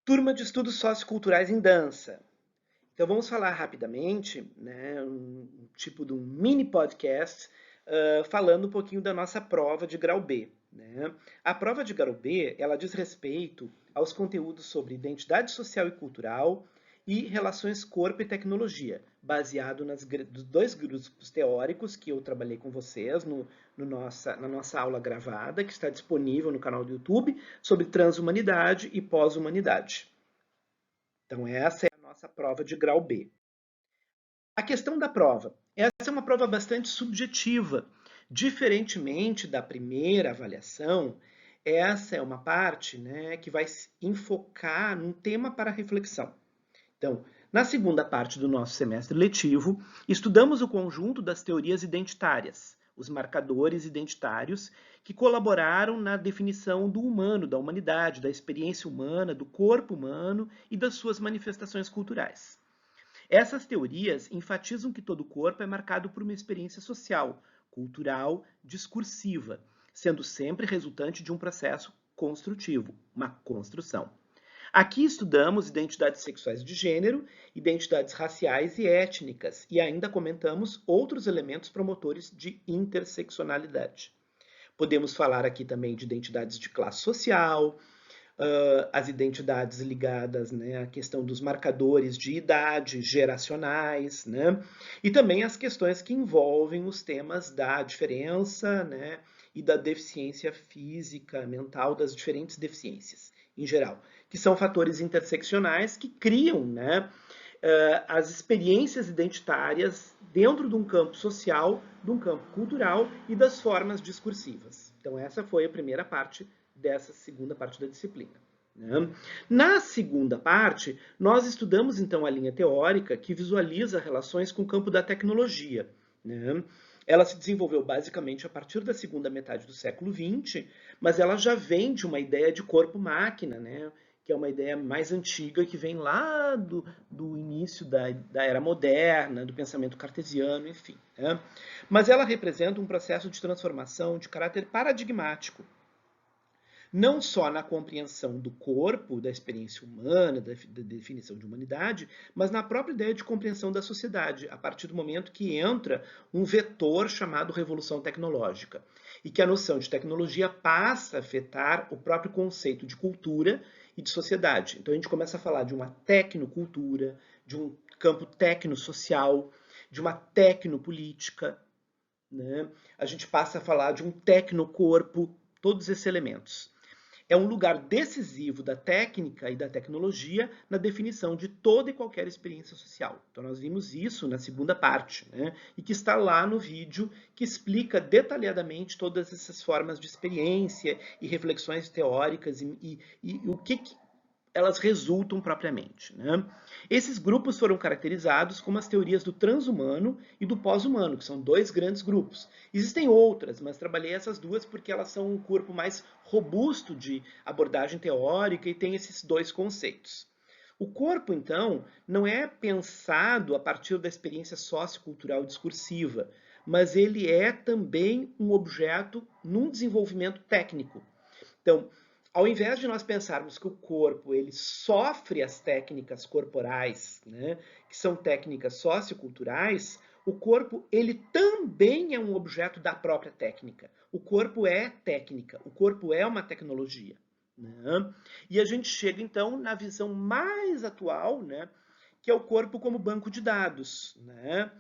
Turma de Estudos Socioculturais em Dança. Então vamos falar rapidamente, né, um tipo de um mini podcast, falando um pouquinho da nossa prova de grau B. Né? A prova de grau B, ela diz respeito aos conteúdos sobre identidade social e cultural e relações corpo e tecnologia, baseado dos dois grupos teóricos que eu trabalhei com vocês na nossa aula gravada, que está disponível no canal do YouTube, sobre transhumanidade e pós-humanidade. Então essa é a nossa prova de grau B. A questão da prova. Essa é uma prova bastante subjetiva. Diferentemente da primeira avaliação, essa é uma parte, né, que vai enfocar num tema para reflexão. Então, na segunda parte do nosso semestre letivo, estudamos o conjunto das teorias identitárias, os marcadores identitários, que colaboraram na definição do humano, da humanidade, da experiência humana, do corpo humano e das suas manifestações culturais. Essas teorias enfatizam que todo corpo é marcado por uma experiência social, cultural, discursiva, sendo sempre resultante de um processo construtivo, uma construção. Aqui estudamos identidades sexuais de gênero, identidades raciais e étnicas, e ainda comentamos outros elementos promotores de interseccionalidade. Podemos falar aqui também de identidades de classe social, as identidades ligadas, né, à questão dos marcadores de idade, geracionais, né, e também as questões que envolvem os temas da diferença, né, e da deficiência física, mental, das diferentes deficiências em geral, que são fatores interseccionais que criam, né, as experiências identitárias dentro de um campo social, de um campo cultural e das formas discursivas. Então essa foi a primeira parte dessa segunda parte da disciplina. Né? Na segunda parte, nós estudamos então a linha teórica que visualiza relações com o campo da tecnologia. Né? Ela se desenvolveu basicamente a partir da segunda metade do século XX, mas ela já vem de uma ideia de corpo-máquina, né? Que é uma ideia mais antiga, que vem lá do início da era moderna, do pensamento cartesiano, enfim. Né? Mas ela representa um processo de transformação de caráter paradigmático, não só na compreensão do corpo, da experiência humana, da definição de humanidade, mas na própria ideia de compreensão da sociedade, a partir do momento que entra um vetor chamado revolução tecnológica, e que a noção de tecnologia passa a afetar o próprio conceito de cultura e de sociedade. Então a gente começa a falar de uma tecnocultura, de um campo tecnosocial, de uma tecnopolítica, né? A gente passa a falar de um tecnocorpo, todos esses elementos. É um lugar decisivo da técnica e da tecnologia na definição de toda e qualquer experiência social. Então nós vimos isso na segunda parte, né? E que está lá no vídeo que explica detalhadamente todas essas formas de experiência e reflexões teóricas e o que elas resultam propriamente. Né? Esses grupos foram caracterizados como as teorias do transhumano e do pós-humano, que são dois grandes grupos. Existem outras, mas trabalhei essas duas porque elas são um corpo mais robusto de abordagem teórica e tem esses dois conceitos. O corpo, então, não é pensado a partir da experiência sociocultural discursiva, mas ele é também um objeto num desenvolvimento técnico. Então, ao invés de nós pensarmos que o corpo ele sofre as técnicas corporais, né, que são técnicas socioculturais, o corpo ele também é um objeto da própria técnica. O corpo é técnica, o corpo é uma tecnologia. Né? E a gente chega então na visão mais atual, né, que é o corpo como banco de dados. Né?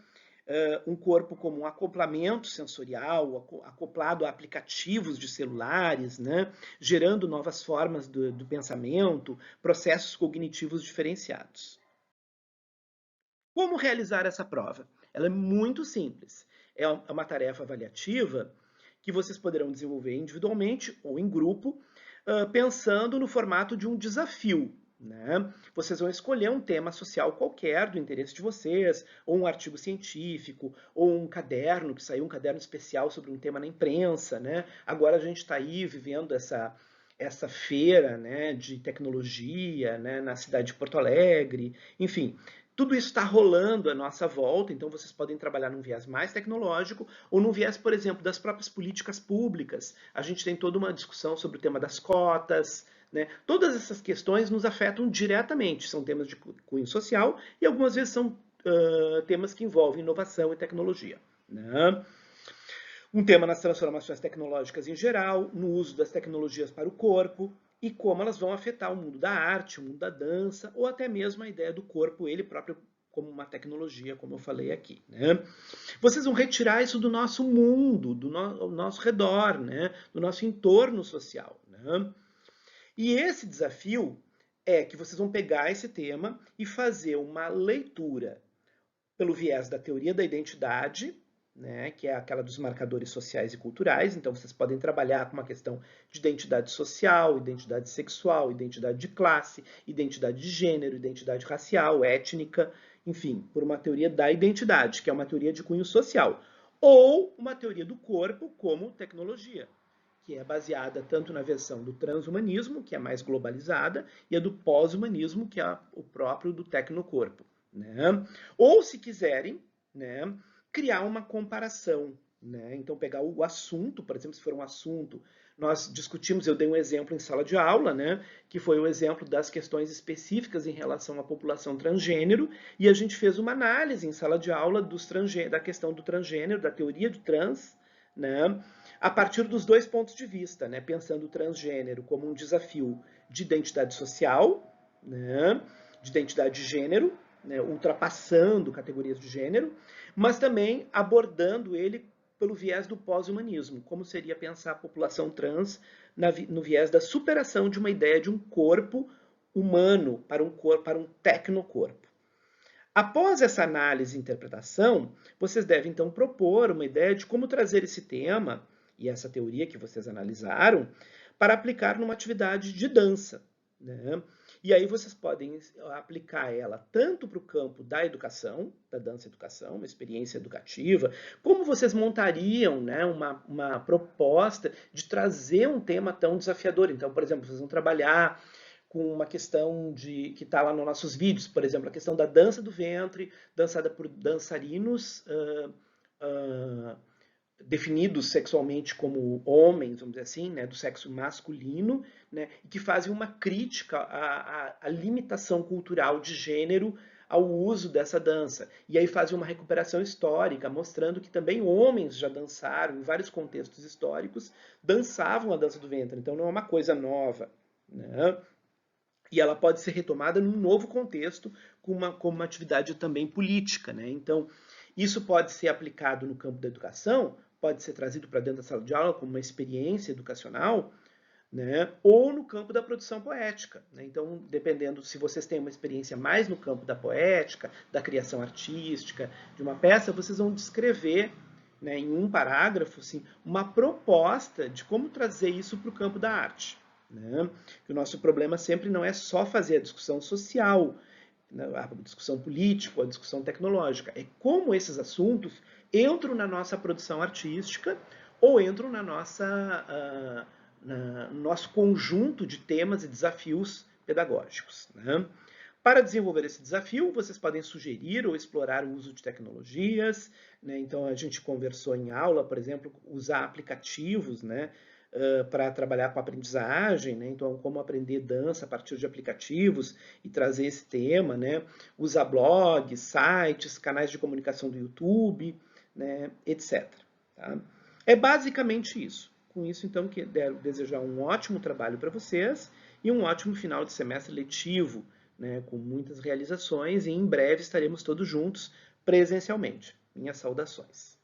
Um corpo como um acoplamento sensorial, acoplado a aplicativos de celulares, né? Gerando novas formas do pensamento, processos cognitivos diferenciados. Como realizar essa prova? Ela é muito simples. É uma tarefa avaliativa que vocês poderão desenvolver individualmente ou em grupo, pensando no formato de um desafio. Né? Vocês vão escolher um tema social qualquer do interesse de vocês, ou um artigo científico, ou um caderno, que saiu um caderno especial sobre um tema na imprensa. Né? Agora a gente está aí vivendo essa feira, né, de tecnologia, né, na cidade de Porto Alegre, enfim, tudo isso está rolando à nossa volta, então vocês podem trabalhar num viés mais tecnológico ou num viés, por exemplo, das próprias políticas públicas. A gente tem toda uma discussão sobre o tema das cotas, né? Todas essas questões nos afetam diretamente, são temas de cunho social e algumas vezes são temas que envolvem inovação e tecnologia, né? Um tema nas transformações tecnológicas em geral, no uso das tecnologias para o corpo e como elas vão afetar o mundo da arte, o mundo da dança ou até mesmo a ideia do corpo, ele próprio como uma tecnologia, como eu falei aqui, né? Vocês vão retirar isso do nosso mundo, do nosso redor, né? Do nosso entorno social, né? E esse desafio é que vocês vão pegar esse tema e fazer uma leitura pelo viés da teoria da identidade, né, que é aquela dos marcadores sociais e culturais. Então, vocês podem trabalhar com uma questão de identidade social, identidade sexual, identidade de classe, identidade de gênero, identidade racial, étnica, enfim, por uma teoria da identidade, que é uma teoria de cunho social, ou uma teoria do corpo como tecnologia, que é baseada tanto na versão do transhumanismo, que é mais globalizada, e a do pós-humanismo, que é o próprio do tecnocorpo, né? Ou, se quiserem, né, criar uma comparação, né? Então, pegar o assunto, por exemplo, se for um assunto, nós discutimos, eu dei um exemplo em sala de aula, né, que foi o exemplo das questões específicas em relação à população transgênero, e a gente fez uma análise em sala de aula da questão do transgênero, da teoria do trans, né, a partir dos dois pontos de vista, né, pensando o transgênero como um desafio de identidade social, né, de identidade de gênero, né, ultrapassando categorias de gênero, mas também abordando ele pelo viés do pós-humanismo, como seria pensar a população trans no viés da superação de uma ideia de um corpo humano para um tecnocorpo. Após essa análise e interpretação, vocês devem então propor uma ideia de como trazer esse tema e essa teoria que vocês analisaram para aplicar numa atividade de dança, né? E aí vocês podem aplicar ela tanto para o campo da educação, da dança-educação, uma experiência educativa, como vocês montariam, né, uma proposta de trazer um tema tão desafiador. Então, por exemplo, vocês vão trabalhar com uma questão que está lá nos nossos vídeos, por exemplo, a questão da dança do ventre, dançada por dançarinos definidos sexualmente como homens, vamos dizer assim, né, do sexo masculino, né, e que fazem uma crítica à limitação cultural de gênero ao uso dessa dança. E aí fazem uma recuperação histórica, mostrando que também homens já dançaram, em vários contextos históricos, dançavam a dança do ventre. Então não é uma coisa nova, né? E ela pode ser retomada num novo contexto, como uma atividade também política, né? Então, isso pode ser aplicado no campo da educação, pode ser trazido para dentro da sala de aula como uma experiência educacional, né? Ou no campo da produção poética, né? Então, dependendo se vocês têm uma experiência mais no campo da poética, da criação artística, de uma peça, vocês vão descrever, né, em um parágrafo, assim, uma proposta de como trazer isso para o campo da arte, né? Que o nosso problema sempre não é só fazer a discussão social, a discussão política, a discussão tecnológica. É como esses assuntos entram na nossa produção artística ou entram no nosso conjunto de temas e desafios pedagógicos, né? Para desenvolver esse desafio, vocês podem sugerir ou explorar o uso de tecnologias, né? Então, a gente conversou em aula, por exemplo, usar aplicativos, né, para trabalhar com aprendizagem, né? Então, como aprender dança a partir de aplicativos e trazer esse tema, né? Usar blogs, sites, canais de comunicação do YouTube, né? Etc. Tá? É basicamente isso. Com isso, então, quero desejar um ótimo trabalho para vocês e um ótimo final de semestre letivo, né? Com muitas realizações, e em breve estaremos todos juntos presencialmente. Minhas saudações.